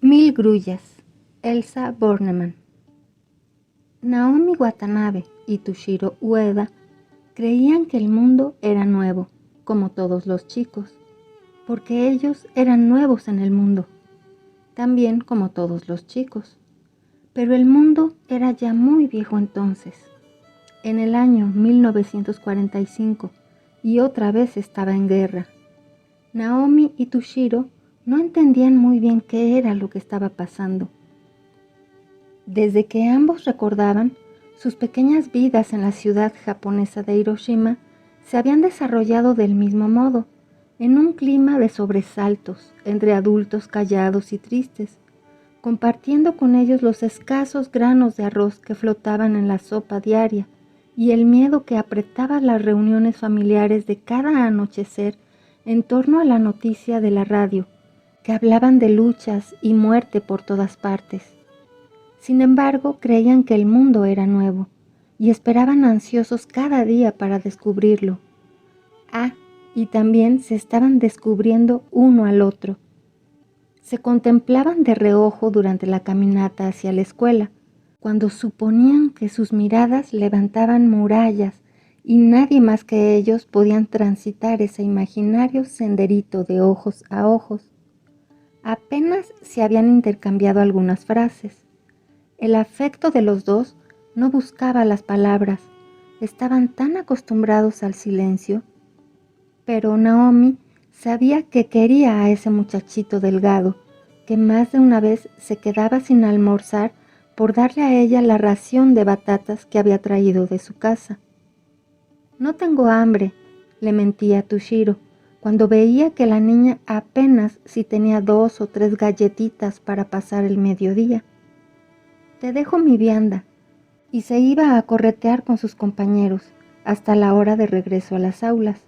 Mil grullas. Elsa Bornemann. Naomi Watanabe y Toshiro Ueda creían que el mundo era nuevo, como todos los chicos, porque ellos eran nuevos en el mundo, también como todos los chicos. Pero el mundo era ya muy viejo entonces, en el año 1945, y otra vez estaba en guerra. Naomi y Toshiro no entendían muy bien qué era lo que estaba pasando. Desde que ambos recordaban, sus pequeñas vidas en la ciudad japonesa de Hiroshima se habían desarrollado del mismo modo, en un clima de sobresaltos entre adultos callados y tristes, compartiendo con ellos los escasos granos de arroz que flotaban en la sopa diaria y el miedo que apretaba las reuniones familiares de cada anochecer en torno a la noticia de la radio, que hablaban de luchas y muerte por todas partes. Sin embargo, creían que el mundo era nuevo y esperaban ansiosos cada día para descubrirlo. Y también se estaban descubriendo uno al otro. Se contemplaban de reojo durante la caminata hacia la escuela, cuando suponían que sus miradas levantaban murallas y nadie más que ellos podían transitar ese imaginario senderito de ojos a ojos. Apenas se habían intercambiado algunas frases. El afecto de los dos no buscaba las palabras, estaban tan acostumbrados al silencio. Pero Naomi sabía que quería a ese muchachito delgado, que más de una vez se quedaba sin almorzar por darle a ella la ración de batatas que había traído de su casa. No tengo hambre, le mentía a Toshiro, cuando veía que la niña apenas si tenía 2 o 3 galletitas para pasar el mediodía. Te dejo mi vianda, y se iba a corretear con sus compañeros hasta la hora de regreso a las aulas,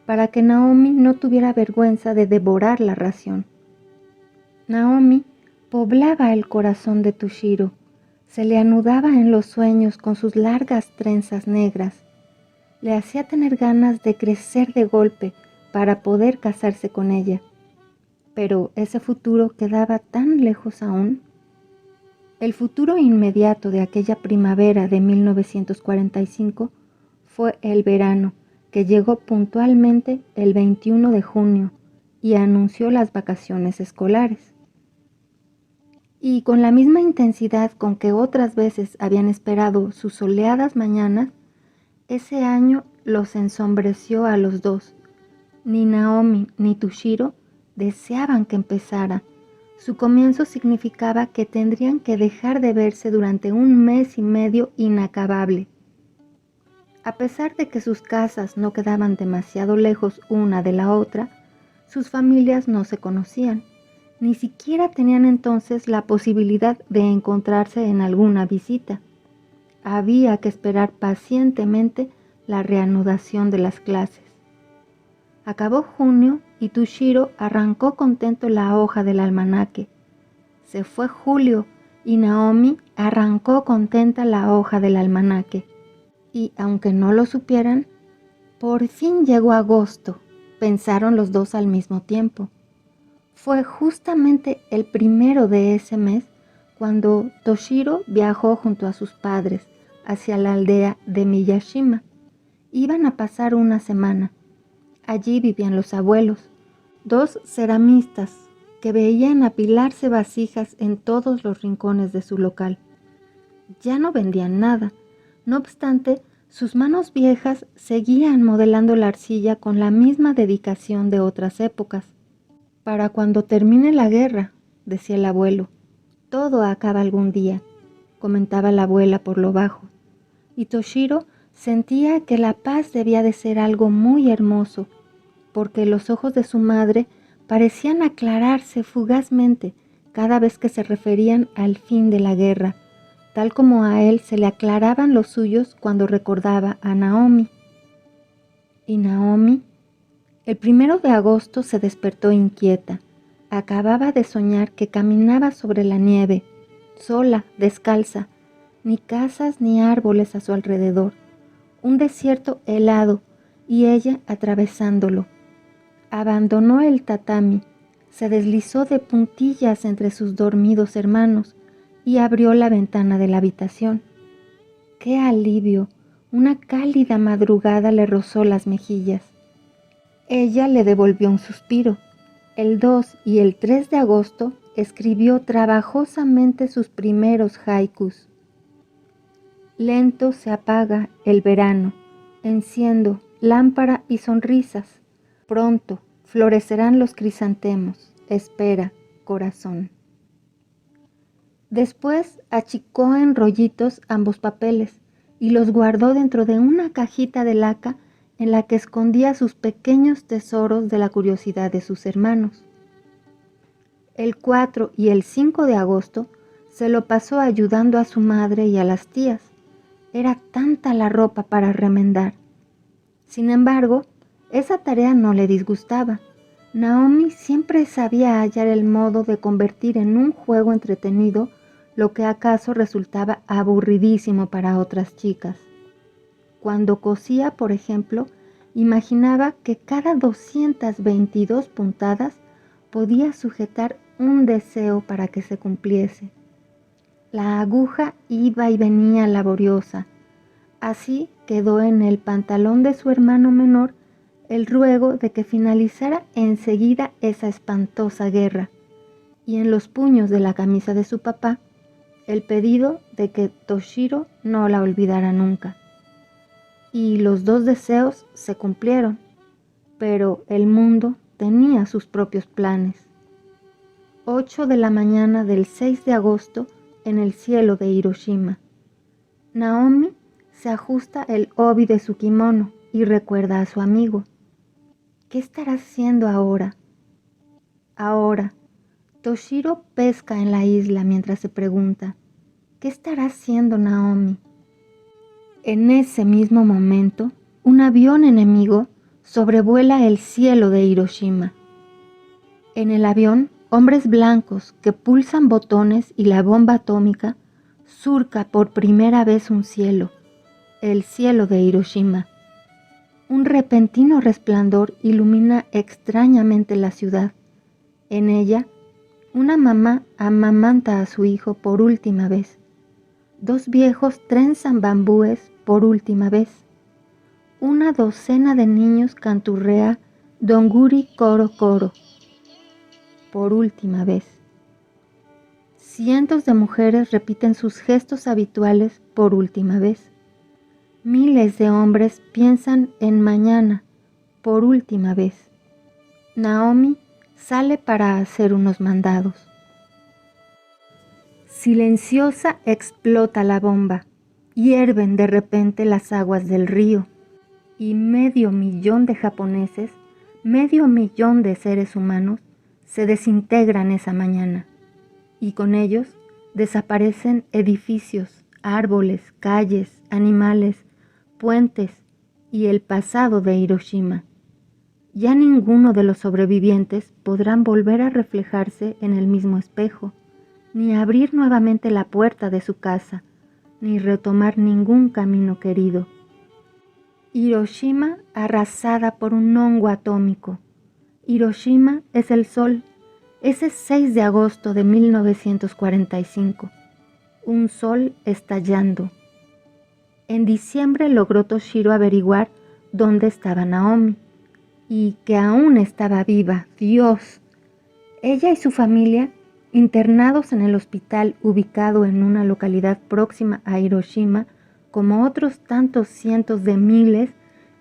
para que Naomi no tuviera vergüenza de devorar la ración. Naomi poblaba el corazón de Toshiro, se le anudaba en los sueños con sus largas trenzas negras, le hacía tener ganas de crecer de golpe para poder casarse con ella, pero ese futuro quedaba tan lejos aún. El futuro inmediato de aquella primavera de 1945 fue el verano, que llegó puntualmente el 21 de junio y anunció las vacaciones escolares. Y con la misma intensidad con que otras veces habían esperado sus soleadas mañanas, ese año los ensombreció a los dos. Ni Naomi ni Toshiro deseaban que empezara. Su comienzo significaba que tendrían que dejar de verse durante un mes y medio inacabable. A pesar de que sus casas no quedaban demasiado lejos una de la otra, sus familias no se conocían. Ni siquiera tenían entonces la posibilidad de encontrarse en alguna visita. Había que esperar pacientemente la reanudación de las clases. Acabó junio y Toshiro arrancó contento la hoja del almanaque. Se fue julio y Naomi arrancó contenta la hoja del almanaque. Y aunque no lo supieran, por fin llegó agosto, pensaron los dos al mismo tiempo. Fue justamente el 1 de ese mes cuando Toshiro viajó junto a sus padres hacia la aldea de Miyashima. Iban a pasar una semana. Allí vivían los abuelos, 2 ceramistas que veían apilarse vasijas en todos los rincones de su local. Ya no vendían nada, no obstante, sus manos viejas seguían modelando la arcilla con la misma dedicación de otras épocas. Para cuando termine la guerra, decía el abuelo, todo acaba algún día, comentaba la abuela por lo bajo, y Toshiro sentía que la paz debía de ser algo muy hermoso, porque los ojos de su madre parecían aclararse fugazmente cada vez que se referían al fin de la guerra, tal como a él se le aclaraban los suyos cuando recordaba a Naomi. Y Naomi, el 1 de agosto se despertó inquieta. Acababa de soñar que caminaba sobre la nieve, sola, descalza, ni casas ni árboles a su alrededor, un desierto helado y ella atravesándolo. Abandonó el tatami, se deslizó de puntillas entre sus dormidos hermanos y abrió la ventana de la habitación. ¡Qué alivio! Una cálida madrugada le rozó las mejillas. Ella le devolvió un suspiro. El 2 y el 3 de agosto escribió trabajosamente sus primeros haikus. Lento se apaga el verano, enciendo lámpara y sonrisas. Pronto florecerán los crisantemos. Espera, corazón. Después achicó en rollitos ambos papeles y los guardó dentro de una cajita de laca en la que escondía sus pequeños tesoros de la curiosidad de sus hermanos. El 4 y el 5 de agosto se lo pasó ayudando a su madre y a las tías. Era tanta la ropa para remendar. Sin embargo, esa tarea no le disgustaba. Naomi siempre sabía hallar el modo de convertir en un juego entretenido lo que acaso resultaba aburridísimo para otras chicas. Cuando cosía, por ejemplo, imaginaba que cada 222 puntadas podía sujetar un deseo para que se cumpliese. La aguja iba y venía laboriosa. Así quedó en el pantalón de su hermano menor el ruego de que finalizara enseguida esa espantosa guerra, y en los puños de la camisa de su papá el pedido de que Toshiro no la olvidara nunca. Y los dos deseos se cumplieron, pero el mundo tenía sus propios planes. 8 de la mañana del 6 de agosto en el cielo de Hiroshima. Naomi se ajusta el obi de su kimono y recuerda a su amigo. ¿Qué estará haciendo ahora? Ahora, Toshiro pesca en la isla mientras se pregunta, ¿qué estará haciendo Naomi? En ese mismo momento, un avión enemigo sobrevuela el cielo de Hiroshima. En el avión, hombres blancos que pulsan botones y la bomba atómica surca por primera vez un cielo, el cielo de Hiroshima. Un repentino resplandor ilumina extrañamente la ciudad. En ella, una mamá amamanta a su hijo por última vez. Dos viejos trenzan bambúes por última vez. Una docena de niños canturrea Donguri Koro Koro por última vez. Cientos de mujeres repiten sus gestos habituales por última vez. Miles de hombres piensan en mañana por última vez. Naomi sale para hacer unos mandados. Silenciosa explota la bomba. Hierven de repente las aguas del río. Y 500,000 de japoneses, 500,000 de seres humanos, se desintegran esa mañana. Y con ellos desaparecen edificios, árboles, calles, animales, puentes y el pasado de Hiroshima. Ya ninguno de los sobrevivientes podrán volver a reflejarse en el mismo espejo, ni abrir nuevamente la puerta de su casa, ni retomar ningún camino querido. Hiroshima arrasada por un hongo atómico. Hiroshima es el sol, ese 6 de agosto de 1945. Un sol estallando. En diciembre logró Toshiro averiguar dónde estaba Naomi y que aún estaba viva. ¡Dios! Ella y su familia, internados en el hospital ubicado en una localidad próxima a Hiroshima, como otros tantos cientos de miles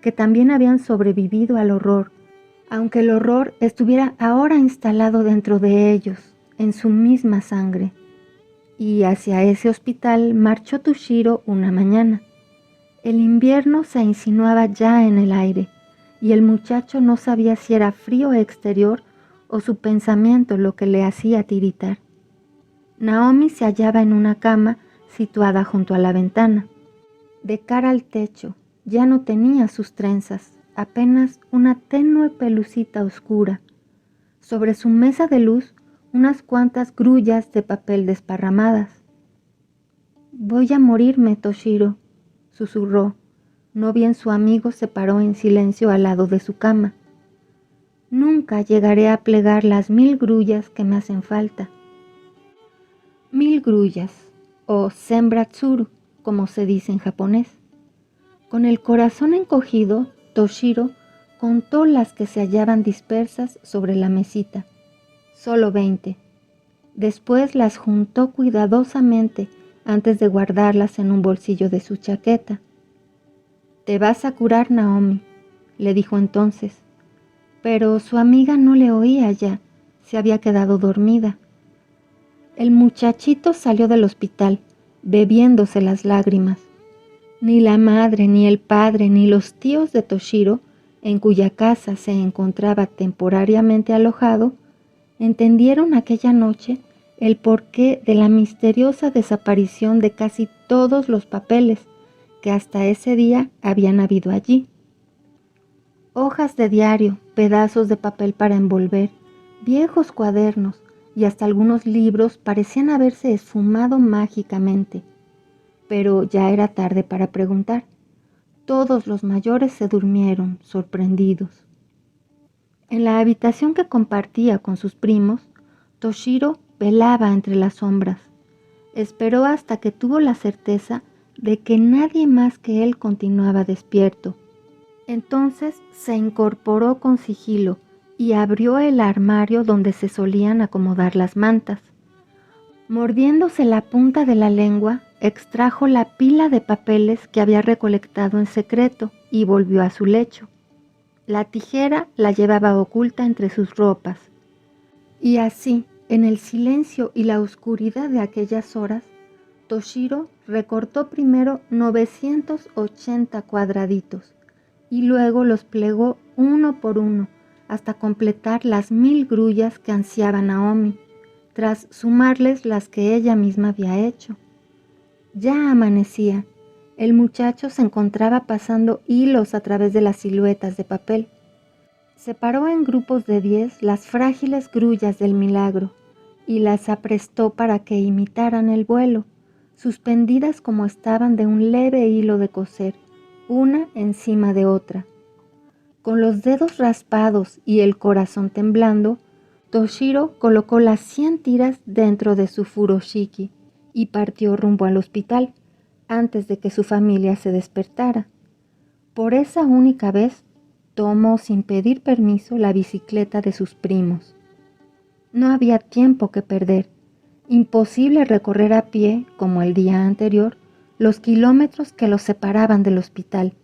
que también habían sobrevivido al horror, aunque el horror estuviera ahora instalado dentro de ellos, en su misma sangre. Y hacia ese hospital marchó Toshiro una mañana. El invierno se insinuaba ya en el aire, y el muchacho no sabía si era frío exterior o su pensamiento lo que le hacía tiritar. Naomi se hallaba en una cama situada junto a la ventana. De cara al techo, ya no tenía sus trenzas, apenas una tenue pelucita oscura. Sobre su mesa de luz, unas cuantas grullas de papel desparramadas. «Voy a morirme, Toshiro», susurró. No bien su amigo se paró en silencio al lado de su cama. nunca llegaré a plegar las 1000 grullas que me hacen falta. 1000 grullas, o senbaratsuru, como se dice en japonés. Con el corazón encogido, Toshiro contó las que se hallaban dispersas sobre la mesita. Solo 20. Después las juntó cuidadosamente antes de guardarlas en un bolsillo de su chaqueta. «Te vas a curar, Naomi», le dijo entonces. Pero su amiga no le oía ya, se había quedado dormida. El muchachito salió del hospital, bebiéndose las lágrimas. Ni la madre, ni el padre, ni los tíos de Toshiro, en cuya casa se encontraba temporariamente alojado, entendieron aquella noche el porqué de la misteriosa desaparición de casi todos los papeles que hasta ese día habían habido allí. Hojas de diario, pedazos de papel para envolver, viejos cuadernos y hasta algunos libros parecían haberse esfumado mágicamente. Pero ya era tarde para preguntar. Todos los mayores se durmieron, sorprendidos. En la habitación que compartía con sus primos, Toshiro velaba entre las sombras. Esperó hasta que tuvo la certeza de que nadie más que él continuaba despierto. Entonces se incorporó con sigilo y abrió el armario donde se solían acomodar las mantas. Mordiéndose la punta de la lengua, extrajo la pila de papeles que había recolectado en secreto y volvió a su lecho. La tijera la llevaba oculta entre sus ropas. Y así, en el silencio y la oscuridad de aquellas horas, Toshiro recortó primero 980 cuadraditos y luego los plegó uno por uno hasta completar las 1000 grullas que ansiaba Naomi, tras sumarles las que ella misma había hecho. Ya amanecía. El muchacho se encontraba pasando hilos a través de las siluetas de papel. Separó en grupos de 10 las frágiles grullas del milagro y las aprestó para que imitaran el vuelo, suspendidas como estaban de un leve hilo de coser, una encima de otra. Con los dedos raspados y el corazón temblando, Toshiro colocó las 100 tiras dentro de su furoshiki y partió rumbo al hospital antes de que su familia se despertara. Por esa única vez, tomó sin pedir permiso la bicicleta de sus primos. No había tiempo que perder. Imposible recorrer a pie, como el día anterior, los kilómetros que los separaban del hospital.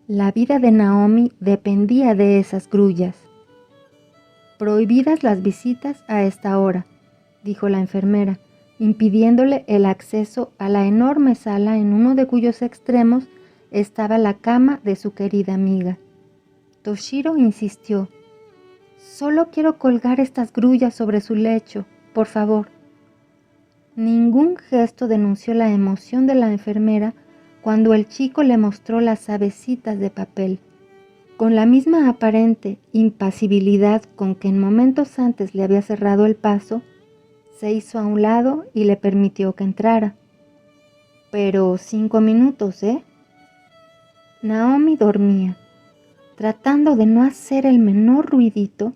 La vida de Naomi dependía de esas grullas. «Prohibidas las visitas a esta hora», dijo la enfermera, impidiéndole el acceso a la enorme sala en uno de cuyos extremos estaba la cama de su querida amiga. Toshiro insistió. «Solo quiero colgar estas grullas sobre su lecho, por favor». Ningún gesto denunció la emoción de la enfermera cuando el chico le mostró las sabecitas de papel. Con la misma aparente impasibilidad con que en momentos antes le había cerrado el paso, se hizo a un lado y le permitió que entrara. «Pero 5 minutos, ¿eh?» Naomi dormía. Tratando de no hacer el menor ruidito,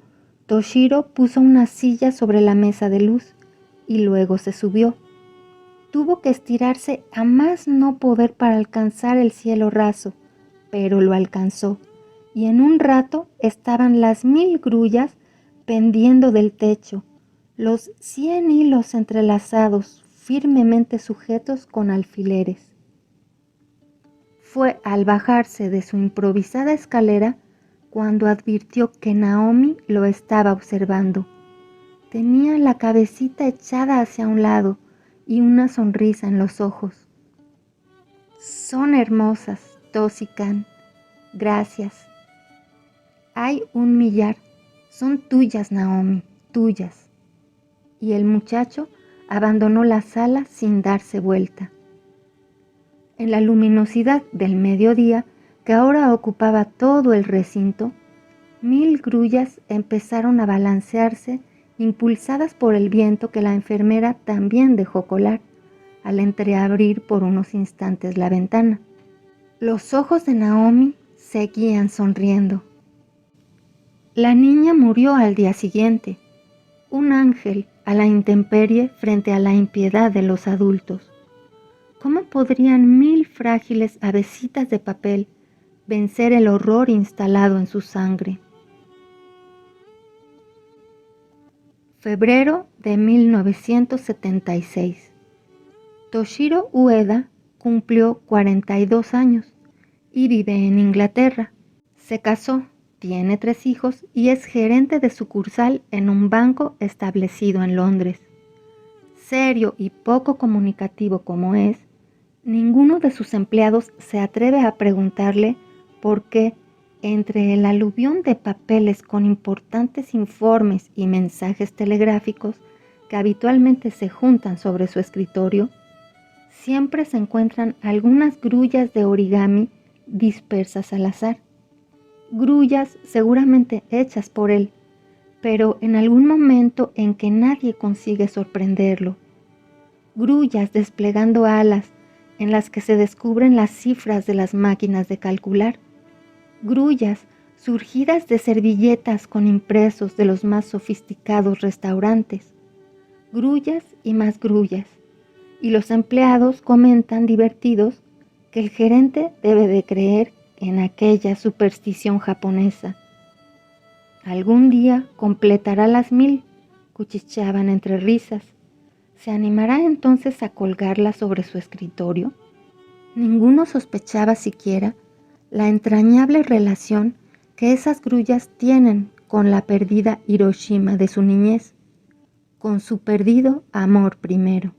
Toshiro puso una silla sobre la mesa de luz y luego se subió. Tuvo que estirarse a más no poder para alcanzar el cielo raso, pero lo alcanzó, y en un rato estaban las 1000 grullas pendiendo del techo, los 100 hilos entrelazados, firmemente sujetos con alfileres. Fue al bajarse de su improvisada escalera cuando advirtió que Naomi lo estaba observando. Tenía la cabecita echada hacia un lado y una sonrisa en los ojos. «Son hermosas, Toshi-kan. Gracias». «Hay 1 millar. Son tuyas, Naomi, tuyas». Y el muchacho abandonó la sala sin darse vuelta. En la luminosidad del mediodía, que ahora ocupaba todo el recinto, 1000 grullas empezaron a balancearse, impulsadas por el viento que la enfermera también dejó colar, al entreabrir por unos instantes la ventana. Los ojos de Naomi seguían sonriendo. La niña murió al día siguiente, un ángel a la intemperie frente a la impiedad de los adultos. ¿Cómo podrían 1000 frágiles avecitas de papel vencer el horror instalado en su sangre? Febrero de 1976. Toshiro Ueda cumplió 42 años y vive en Inglaterra. Se casó, tiene 3 hijos y es gerente de sucursal en un banco establecido en Londres. Serio y poco comunicativo como es, ninguno de sus empleados se atreve a preguntarle por qué, entre el aluvión de papeles con importantes informes y mensajes telegráficos que habitualmente se juntan sobre su escritorio, siempre se encuentran algunas grullas de origami dispersas al azar. Grullas seguramente hechas por él, pero en algún momento en que nadie consigue sorprenderlo. Grullas desplegando alas en las que se descubren las cifras de las máquinas de calcular. Grullas surgidas de servilletas con impresos de los más sofisticados restaurantes. Grullas y más grullas. Y los empleados comentan divertidos que el gerente debe de creer en aquella superstición japonesa. Algún día completará las 1000, cuchicheaban entre risas. ¿Se animará entonces a colgarla sobre su escritorio? Ninguno sospechaba siquiera la entrañable relación que esas grullas tienen con la perdida Hiroshima de su niñez, con su perdido amor primero.